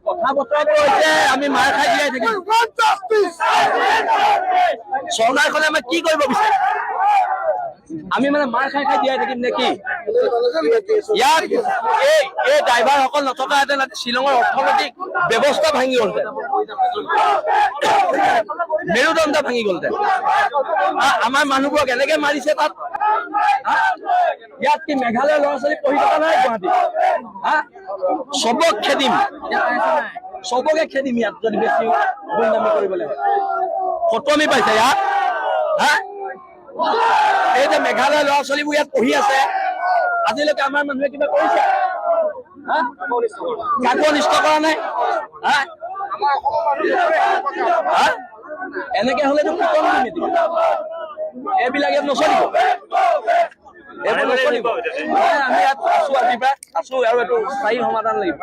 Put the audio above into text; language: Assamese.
কথা বতৰাবোৰ হৈছে আমি মাৰ খাই জীয়াই থাকিম। চৰকাৰখনে আমাক কি কৰিব বিচাৰে? আমি মানে মাৰ খাই খাই জীয়াই থাকিম নেকি? ইয়াত এই ড্ৰাইভাৰসকল নথকাহেঁতেন শ্বিলঙৰ অৰ্থনৈতিক ব্যৱস্থা ভাঙি গ'লহেঁতেন, মেৰুদণ্ড ভাঙি গ'লহেঁতেন। আমাৰ মানুহবোৰক এনেকে মাৰিছে তাত। ইয়াত কি মেঘালয়ৰ ল'ৰা ছোৱালী পঢ়ি থকা নাই গুৱাহাটীত? চবক খেদিম, চবকে খেদিম ইয়াত যদি বেছি গুণ্ডামি কৰিবলৈ হয়। ফটোমি পাইছে ইয়াত? এই যে মেঘালয়ৰ ল'ৰা ছোৱালীবোৰ ইয়াত পঢ়ি আছে, আজিলৈকে আমাৰ মানুহে কিবা কৰিছে? কাকো অনিষ্ট কৰা নাই। এনেকে হলেতো পিটন দিম। এইবিলাক ইয়াত নচলিব, এইবোৰ নচলিব। আমি ইয়াত আছো, আজিৰ পৰা আছো আৰু এইটো স্থায়ী সমাধান লাগিব।